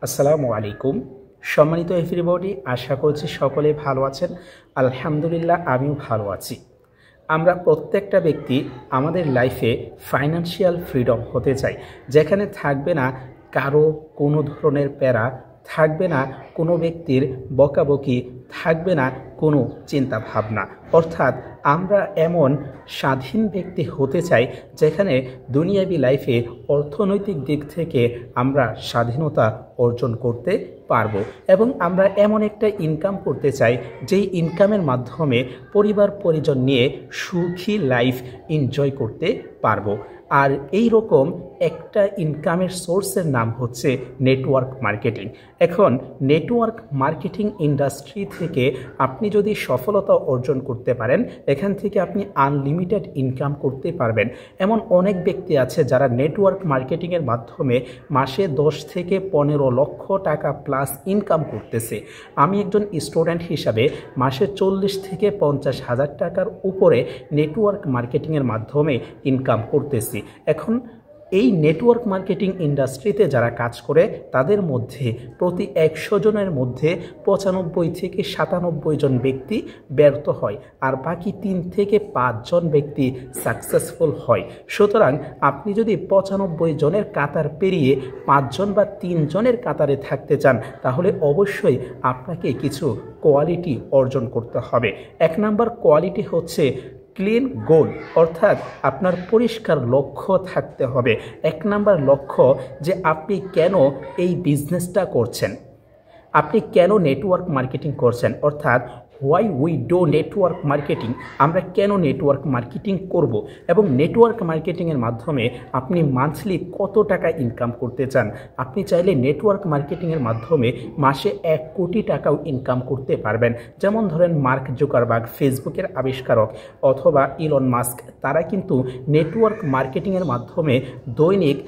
আসসালামু আলাইকুম। সম্মানিত এভরিবডি, আশা করছি সকলে ভালো আছেন। আলহামদুলিল্লাহ, আমিও ভালো আছি। আমরা প্রত্যেকটা ব্যক্তি আমাদের লাইফে ফাইন্যান্সিয়াল ফ্রিডম হতে চাই, যেখানে থাকবে না কারো কোনো ধরনের প্যারা, থাকবে না কোনো ব্যক্তির বকাবকি, থাকবে না কোনো চিন্তা ভাবনা। অর্থাৎ আমরা এমন স্বাধীন ব্যক্তি হতে চাই যেখানে দুনিয়াবি লাইফে অর্থনৈতিক দিক থেকে আমরা স্বাধীনতা অর্জন করতে পারবো এবং আমরা এমন একটা ইনকাম করতে চাই যেই ইনকামের মাধ্যমে পরিবার পরিজন নিয়ে সুখী লাইফ এনজয় করতে পারবো। আর এই রকম একটা ইনকামের সোর্সের নাম হচ্ছে নেটওয়ার্ক মার্কেটিং। এখন নেটওয়ার্ক মার্কেটিং ইন্ডাস্ট্রি থেকে আপনি যদি সফলতা অর্জন করতে পারেন, এখান থেকে আপনি আনলিমিটেড ইনকাম করতে পারবেন। এমন অনেক ব্যক্তি আছে যারা নেটওয়ার্ক মার্কেটিংয়ের মাধ্যমে মাসে 10 থেকে 15 লক্ষ টাকা প্লাস ইনকাম করতেছে। আমি একজন স্টুডেন্ট হিসাবে মাসে 40 থেকে 50 হাজার টাকার উপরে নেটওয়ার্ক মার্কেটিংয়ের মাধ্যমে ইনকাম করতেছি। এখন এই নেটওয়ার্ক মার্কেটিং ইন্ডাস্ট্রিতে যারা কাজ করে তাদের মধ্যে প্রতি 100 জনের মধ্যে 95 থেকে 97 জন ব্যক্তি ব্যর্থ হয়, আর বাকি 3 থেকে 5 জন ব্যক্তি সাকসেসফুল হয়। সুতরাং আপনি যদি 95 জনের কাতার পেরিয়ে 5 জন বা 3 জনের কাতারে থাকতে চান, তাহলে অবশ্যই আপনাকে কিছু কোয়ালিটি অর্জন করতে হবে। 1 নাম্বার কোয়ালিটি হচ্ছে ক্লিন গোল, অর্থাৎ আপনার পরিষ্কার লক্ষ্য থাকতে হবে। 1 নাম্বার লক্ষ্য যে আপনি কেন এই বিজনেসটা করছেন, আপনি কেন নেটওয়ার্ক মার্কেটিং করছেন, অর্থাৎ why we do network marketing, আমরা কেন নেটওয়ার্ক মার্কেটিং করব এবং নেটওয়ার্ক মার্কেটিংয়ের মাধ্যমে আপনি মান্থলি কত টাকা ইনকাম করতে চান। আপনি চাইলে নেটওয়ার্ক মার্কেটিংয়ের মাধ্যমে মাসে 1 কোটি টাকাও ইনকাম করতে পারবেন। যেমন ধরেন মার্ক জুকারবার্গ, ফেসবুকের আবিষ্কারক, অথবা ইলন মাস্ক, তারা কিন্তু নেটওয়ার্ক মার্কেটিংয়ের মাধ্যমে দৈনিক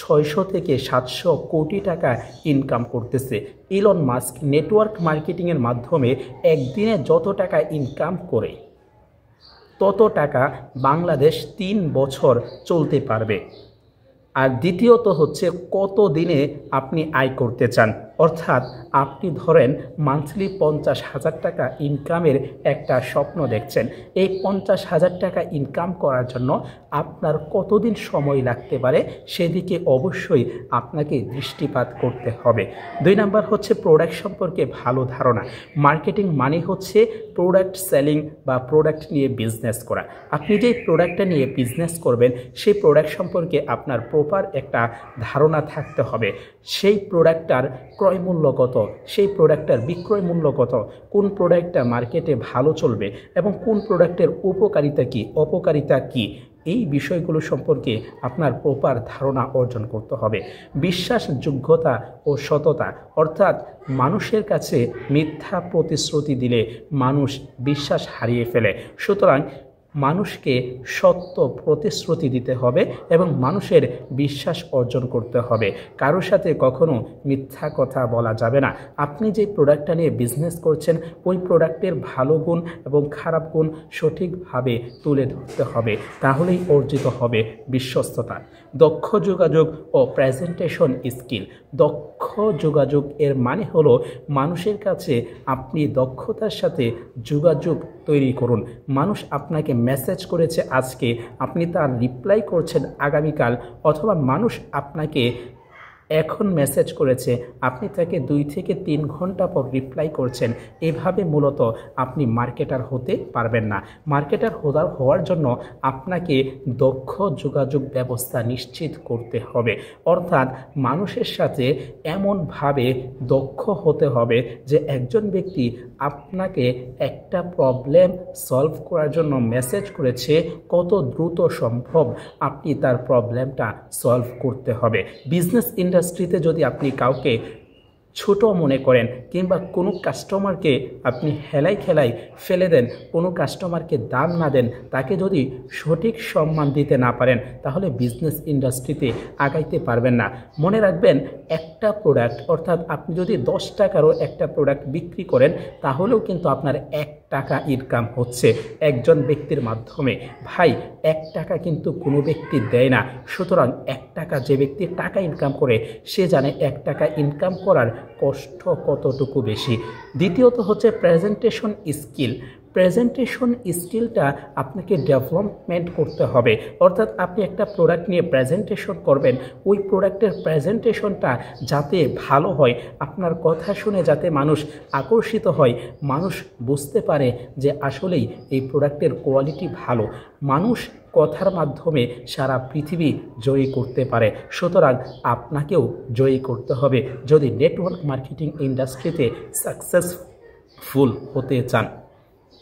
600 থেকে 700 কোটি টাকা ইনকাম করতেছে। ইলন মাস্ক নেটওয়ার্ক মার্কেটিংয়ের মাধ্যমে একদিনে যত টাকা ইনকাম করে তত টাকা বাংলাদেশ 3 বছর চলতে পারবে। আর দ্বিতীয়ত হচ্ছে কত দিনে আপনি আয় করতে চান, অর্থাৎ আপনি ধরেন মান্থলি 50,000 টাকা ইনকামের একটা স্বপ্ন দেখছেন। এই 50,000 টাকা ইনকাম করার জন্য আপনার কতদিন সময় লাগতে পারে সেদিকে অবশ্যই আপনাকে দৃষ্টিপাত করতে হবে। 2 নাম্বার হচ্ছে প্রোডাক্ট সম্পর্কে ভালো ধারণা। মার্কেটিং মানে হচ্ছে প্রোডাক্ট সেলিং বা প্রোডাক্ট নিয়ে বিজনেস করা। আপনি যেই প্রোডাক্টটা নিয়ে বিজনেস করবেন সেই প্রোডাক্ট সম্পর্কে আপনার প্রপার একটা ধারণা থাকতে হবে। সেই প্রোডাক্টটার ক্রয় মূল্য কত, সেই প্রোডাক্টটার বিক্রয় মূল্য কত, কোন প্রোডাক্টটা মার্কেটে ভালো চলবে এবং কোন প্রোডাক্টের উপকারিতা কী, অপকারিতা কী, এই বিষয়গুলো সম্পর্কে আপনার প্রপার ধারণা অর্জন করতে হবে। বিশ্বাসযোগ্যতা ও সততা, অর্থাৎ মানুষের কাছে মিথ্যা প্রতিশ্রুতি দিলে মানুষ বিশ্বাস হারিয়ে ফেলে। সুতরাং মানুষকে সত্য প্রতিশ্রুতি দিতে হবে এবং মানুষের বিশ্বাস অর্জন করতে হবে। কারোর সাথে কখনো মিথ্যা কথা বলা যাবে না। আপনি যে প্রোডাক্টটা নিয়ে বিজনেস করছেন ওই প্রোডাক্টের ভালো গুণ এবং খারাপ গুণ সঠিকভাবে তুলে ধরতে হবে, তাহলেই অর্জিত হবে বিশ্বস্ততা। দক্ষ যোগাযোগ ও প্রেজেন্টেশন স্কিল। দক্ষ যোগাযোগ এর মানে হলো মানুষের কাছে আপনি দক্ষতার সাথে যোগাযোগ তৈরি করুন। মানুষ আপনাকে মেসেজ করেছে আজকে, আপনি তার রিপ্লাই করছেন আগামীকাল, অথবা মানুষ আপনাকে এখন মেসেজ করেছে, আপনি তাকে 2 থেকে 3 ঘন্টা পর রিপ্লাই করছেন। এভাবে মূলত আপনি মার্কেটার হতে পারবেন না। মার্কেটার হওয়ার জন্য আপনাকে দক্ষ যোগাযোগ ব্যবস্থা নিশ্চিত করতে হবে, অর্থাৎ মানুষের সাথে এমনভাবে দক্ষ হতে হবে যে একজন ব্যক্তি আপনাকে একটা প্রবলেম সলভ করার জন্য মেসেজ করেছে, কত দ্রুত সম্ভব আপনি তার প্রবলেমটা সলভ করতে হবে। বিজনেস ইন্ডাস্ট্রিতে যদি আপনি কাউকে ছোট মনে করেন কিংবা কোনো কাস্টমারকে আপনি হেলাই খেলাই ফেলে দেন, কোনো কাস্টমারকে দাম না দেন, তাকে যদি সঠিক সম্মান দিতে না পারেন, তাহলে বিজনেস ইন্ডাস্ট্রিতে আগাইতে পারবেন না। মনে রাখবেন, একটা প্রোডাক্ট, অর্থাৎ আপনি যদি 10 টাকারও একটা প্রোডাক্ট বিক্রি করেন তাহলেও কিন্তু আপনার 1 টাকা ইনকাম হচ্ছে একজন ব্যক্তির মাধ্যমে। ভাই, 1 টাকা কিন্তু কোনো ব্যক্তি দেয় না। সুতরাং 1 টাকা যে ব্যক্তি টাকা ইনকাম করে সে জানে 1 টাকা ইনকাম করার কষ্ট কতটুকু বেশি। দ্বিতীয়ত হচ্ছে প্রেজেন্টেশন স্কিল। প্রেজেন্টেশন স্কিলটা আপনাকে ডেভেলপমেন্ট করতে হবে। অর্থাৎ আপনি একটা প্রোডাক্ট নিয়ে প্রেজেন্টেশন করবেন, ওই প্রোডাক্টের প্রেজেন্টেশনটা যাতে ভালো হয়, আপনার কথা শুনে যাতে মানুষ আকর্ষিত হয়, মানুষ বুঝতে পারে যে আসলেই এই প্রোডাক্টের কোয়ালিটি ভালো। মানুষ কথার মাধ্যমে সারা পৃথিবী জয়ী করতে পারে। সুতরাং আপনাকেও জয়ী করতে হবে যদি নেটওয়ার্ক মার্কেটিং ইন্ডাস্ট্রিতে সাকসেসফুল হতে চান।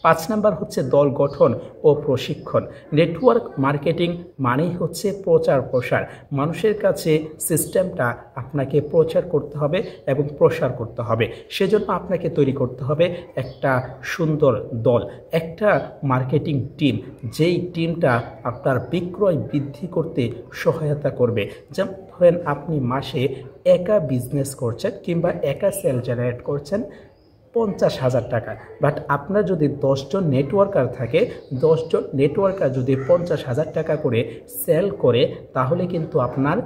5 নাম্বার হচ্ছে দল গঠন ও প্রশিক্ষণ। নেটওয়ার্ক মার্কেটিং মানেই হচ্ছে প্রচার প্রসার। মানুষের কাছে সিস্টেমটা আপনাকে প্রচার করতে হবে এবং প্রসার করতে হবে। সেজন্য আপনাকে তৈরি করতে হবে একটা সুন্দর দল, একটা মার্কেটিং টিম, যেই টিমটা আপনার বিক্রয় বৃদ্ধি করতে সহায়তা করবে। যেমন ধরেন আপনি মাসে একা বিজনেস করছেন কিংবা একা সেল জেনারেট করছেন 50,000 টাকা, বাট আপনার যদি 10 জন নেটওয়ার্কার থাকে, 10 জন নেটওয়ার্কার যদি 50,000 টাকা করে সেল করে, তাহলে কিন্তু আপনার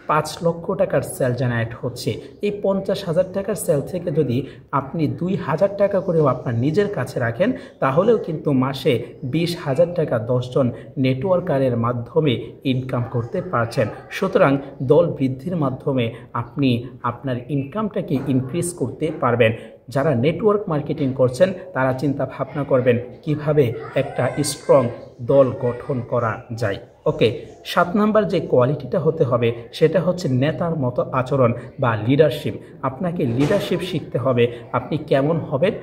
5 লক্ষ টাকার সেল জেনারেট হচ্ছে। এই 50,000 টাকার সেল থেকে যদি আপনি 2,000 টাকা করেও আপনার নিজের কাছে রাখেন, তাহলেও কিন্তু মাসে 20,000 টাকা 10 জন নেটওয়ার্কারের মাধ্যমে ইনকাম করতে পারছেন। সুতরাং দল বৃদ্ধির মাধ্যমে আপনি আপনার ইনকামটাকে ইনক্রিজ করতে পারবেন। যারা নেটওয়ার্ক মার্কেটিং করছেন তারা চিন্তা ভাবনা করবেন কিভাবে একটা স্ট্রং দল গঠন করা যায়। ওকে, 7 নাম্বার যে কোয়ালিটিটা হতে হবে সেটা হচ্ছে নেতার মতো আচরণ বা লিডারশিপ। আপনাকে লিডারশিপ শিখতে হবে। আপনি কেমন হবেন,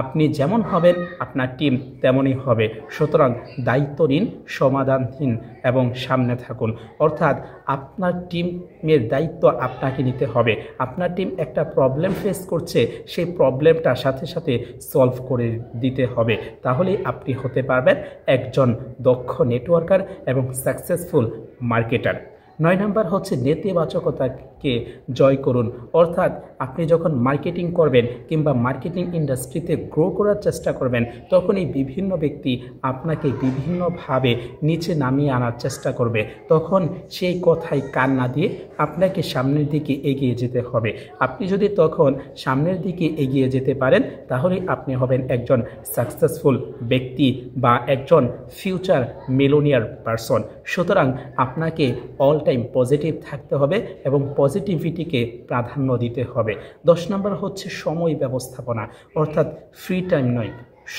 আপনি যেমন হবেন আপনার টিম তেমনই হবে। সুতরাং দায়িত্ব নিন, সমাধানহীন এবং সামনে থাকুন। অর্থাৎ আপনার টিমের দায়িত্ব আপনাকে নিতে হবে। আপনার টিম একটা প্রবলেম ফেস করছে, সেই প্রবলেমটা সাথে সাথে সলভ করে দিতে হবে। তাহলেই আপনি হতে পারবেন একজন দক্ষ নেটওয়ার্কার এবং সাকসেসফুল মার্কেটার। 9 নাম্বার হচ্ছে নেতিবাচকতাকে জয় করুন। অর্থাৎ আপনি যখন মার্কেটিং করবেন কিংবা মার্কেটিং ইন্ডাস্ট্রিতে গ্রো করার চেষ্টা করবেন, তখনই বিভিন্ন ব্যক্তি আপনাকে বিভিন্নভাবে নিচে নামিয়ে আনার চেষ্টা করবে। তখন সেই কথায় কান না দিয়ে আপনাকে সামনের দিকে এগিয়ে যেতে হবে। আপনি যদি তখন সামনের দিকে এগিয়ে যেতে পারেন, তাহলে আপনি হবেন একজন সাকসেসফুল ব্যক্তি বা একজন ফিউচার মিলিয়নিয়ার পারসন। সুতরাং আপনাকে অল টাইম পজিটিভ থাকতে হবে এবং পজিটিভিটিকে প্রাধান্য দিতে হবে। 10 নম্বর হচ্ছে সময় ব্যবস্থাপনা। অর্থাৎ ফ্রি টাইম নয়,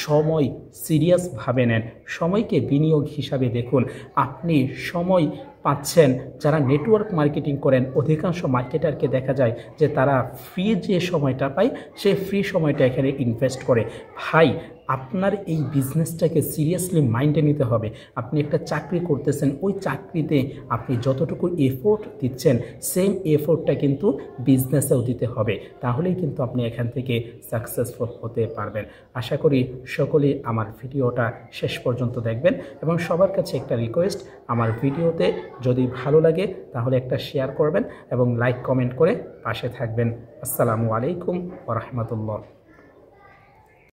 সময় সিরিয়াসভাবে নেন, সময়কে বিনিয়োগ হিসাবে দেখুন। আপনি সময় পাচ্ছেন। যারা নেটওয়ার্ক মার্কেটিং করেন অধিকাংশ মার্কেটারকে দেখা যায় যে তারা ফ্রি যে সময়টা পায় সেই ফ্রি সময়টা এখানে ইনভেস্ট করে। ভাই, আপনার এই বিজনেসটাকে সিরিয়াসলি মাইন্ডে নিতে হবে। আপনি একটা চাকরি করতেছেন, ওই চাকরিতে আপনি যতটুকু এফোর্ট দিচ্ছেন সেম এফোর্টটা কিন্তু বিজনেসেও দিতে হবে। তাহলেই কিন্তু আপনি এখান থেকে সাকসেসফুল হতে পারবেন। আশা করি সকলেই আমার ভিডিওটা শেষ পর্যন্ত দেখবেন এবং সবার কাছে একটা রিকোয়েস্ট, আমার ভিডিওতে যদি ভালো লাগে তাহলে একটা শেয়ার করবেন এবং লাইক কমেন্ট করে পাশে থাকবেন। আসসালামু আলাইকুম ওয়া রাহমাতুল্লাহ।